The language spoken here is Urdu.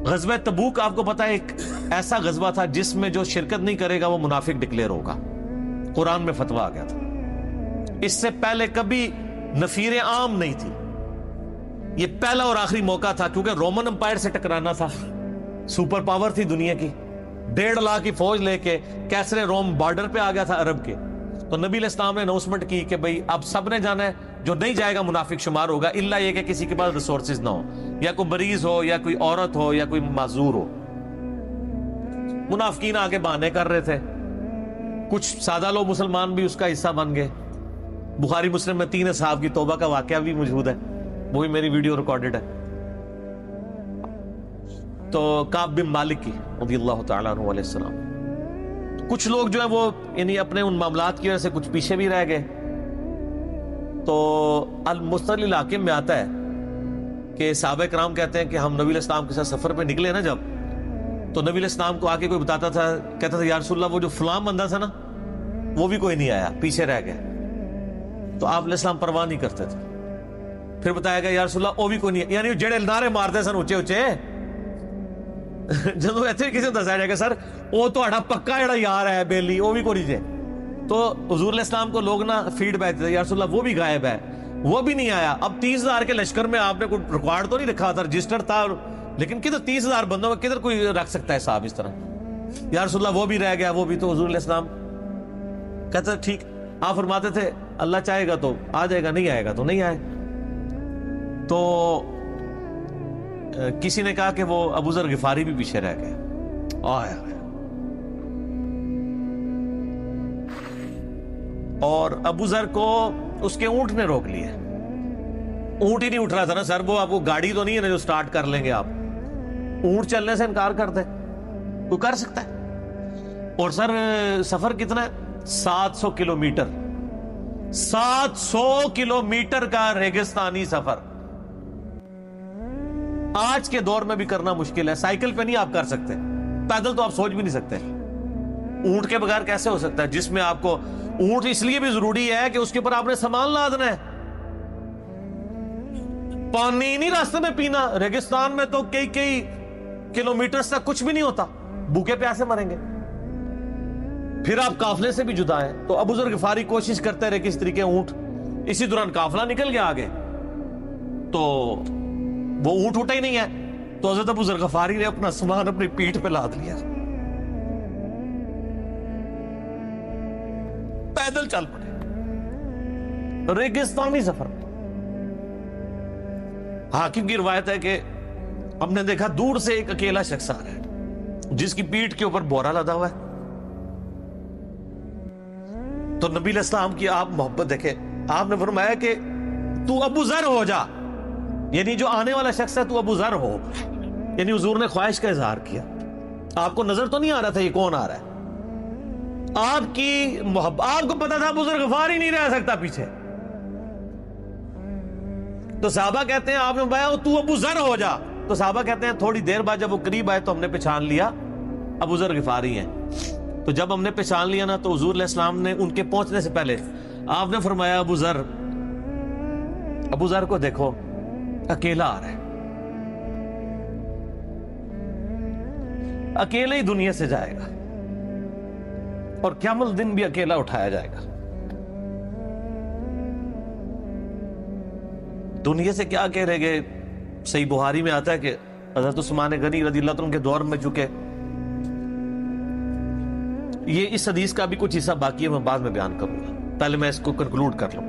غزوہ تبوک آپ کو پتا ہے ایک ایسا غزوہ تھا جس میں جو شرکت نہیں کرے گا وہ منافق ڈکلیئر ہوگا، قرآن میں فتویٰ آ گیا تھا۔ اس سے پہلے کبھی نفیر عام نہیں تھی، یہ پہلا اور آخری موقع تھا، کیونکہ رومن امپائر سے ٹکرانا تھا، سپر پاور تھی دنیا کی، 1.5 لاکھ کی فوج لے کے کیسر روم بارڈر پہ آ گیا تھا عرب کے۔ تو نبی علیہ السلام نے اناؤنسمنٹ کی کہ بھئی اب سب نے جانا ہے، جو نہیں جائے گا منافق شمار ہوگا، الا یہ کہ کسی کے پاس ریسورسز نہ ہو، یا کوئی مریض ہو، یا کوئی عورت ہو، یا کوئی معذور ہو۔ منافقین آگے بہانے کر رہے تھے، کچھ سادہ لوگ مسلمان بھی اس کا حصہ بن گئے۔ بخاری مسلم میں 3 اصحاب کی توبہ کا واقعہ بھی موجود ہے، وہی میری ویڈیو ریکارڈڈ ہے۔ تو کعب بن مالک کی رضی اللہ تعالیٰ عنہ علیہ السلام، کچھ لوگ جو ہیں وہ یعنی اپنے ان معاملات کی وجہ سے کچھ پیچھے بھی رہ گئے۔ تو المستدل الحاکم میں آتا ہے کہ صحابہ کرام کہتے ہیں کہ ہم نبی علیہ السلام کے ساتھ سفر پہ نکلے نا جب، تو نبی علیہ السلام کو آ کے کوئی بتاتا تھا، کہتا تھا یا رسول اللہ وہ جو فلاں بندہ تھا نا وہ بھی کوئی نہیں آیا، پیچھے رہ گیا۔ تو آپ علیہ السلام پرواہ نہیں کرتے تھے، پھر بتایا گیا یا رسول اللہ وہ بھی کوئی نہیں، یعنی جڑے نعرے مارتے سن اونچے اونچے، جدو ایتھے کسی نے دسایا جائے گا سر وہ تہاڈا پکا جڑا یار ہے بیلی وہ بھی کوئی نہیں جے، تو حضور علیہ السلام کو لوگ نا فیڈ بیک دیتے یا رسول اللہ وہ بھی غائب ہے، وہ بھی نہیں آیا۔ اب 30,000 کے لشکر میں آپ نے کوئی ریکارڈ تو نہیں رکھا تھا، رجسٹر تھا، لیکن کدھر 30,000 بندوں میں کدھر کوئی رکھ سکتا ہے صاحب اس طرح، یا رسول اللہ وہ بھی رہ گیا، وہ بھی۔ تو حضور علیہ السلام کہتے ٹھیک، آپ فرماتے تھے اللہ چاہے گا تو آ جائے گا، نہیں آئے گا تو نہیں آئے۔ تو کسی نے کہا کہ وہ ابو ذر غفاری بھی پیچھے رہ گئے، اور ابو ذر کو اس کے اونٹ نے روک لیا، اونٹ ہی نہیں اٹھ رہا تھا نا سر، وہ آپ کو گاڑی تو نہیں ہے نا جو سٹارٹ کر لیں گے آپ، اونٹ چلنے سے انکار کر دے، کوئی کر سکتا ہے؟ اور سر سفر کتنا ہے؟ 700 کلومیٹر، 700 کلومیٹر کا ریگستانی سفر آج کے دور میں بھی کرنا مشکل ہے، سائیکل پہ نہیں آپ کر سکتے، پیدل تو آپ سوچ بھی نہیں سکتے، اونٹ کے بغیر کیسے ہو سکتا ہے؟ جس میں آپ کو اونٹ اس لیے بھی ضروری ہے کہ اس کے اوپر آپ نے سامان لادنا ہے، پانی نہیں راستے میں پینا، ریگستان میں تو کئی کلومیٹرز تک کچھ بھی نہیں ہوتا، بھوکے پیاسے مریں گے، پھر آپ قافلے سے بھی جدا ہیں۔ تو ابو ذر غفاری کوشش کرتے رہے کس طریقے اونٹ، اسی دوران قافلہ نکل گیا آگے، تو وہ اونٹ اٹھا ہی نہیں ہے، تو حضرت ابو ذر غفاری نے اپنا سامان اپنی پیٹھ پہ لاد لیا، پیدل چل پڑے ریگستانی سفر میں۔ حاکم کی روایت ہے کہ ہم نے دیکھا دور سے ایک اکیلا شخص آ رہا ہے جس کی پیٹھ کے اوپر بورا لدا ہوا ہے۔ تو نبی علیہ السلام کی آپ محبت دیکھیں، آپ نے فرمایا کہ تو ابو ذر ہو جا، یعنی جو آنے والا شخص ہے تو ابو ذر ہو، یعنی حضور نے خواہش کا اظہار کیا۔ آپ کو نظر تو نہیں آ رہا تھا یہ کون آ رہا ہے، آپ کی محبت، آپ کو پتا تھا ابو ذر غفاری نہیں رہ سکتا پیچھے، تو صحابہ کہتے ہیں آپ نے بتایا تو ابو ذر ہو جا، تو صحابہ کہتے ہیں تھوڑی دیر بعد جب وہ قریب آئے تو ہم نے پہچان لیا ابو ذر غفاری ہیں۔ تو جب ہم نے پہچان لیا نا تو حضور علیہ السلام نے ان کے پہنچنے سے پہلے آپ نے فرمایا ابو ذر کو دیکھو اکیلا آ رہا ہے، اکیلے ہی دنیا سے جائے گا اور قیامت دن بھی اکیلا اٹھایا جائے گا۔ دنیا سے کیا کہہ رہے گے؟ صحیح بخاری میں آتا ہے کہ حضرت عثمان غنی رضی اللہ عنہ کے دور میں چکے، یہ اس حدیث کا بھی کچھ حصہ باقی ہے، میں بعد میں بیان کروں گا، پہلے میں اس کو کنکلوڈ کر لوں۔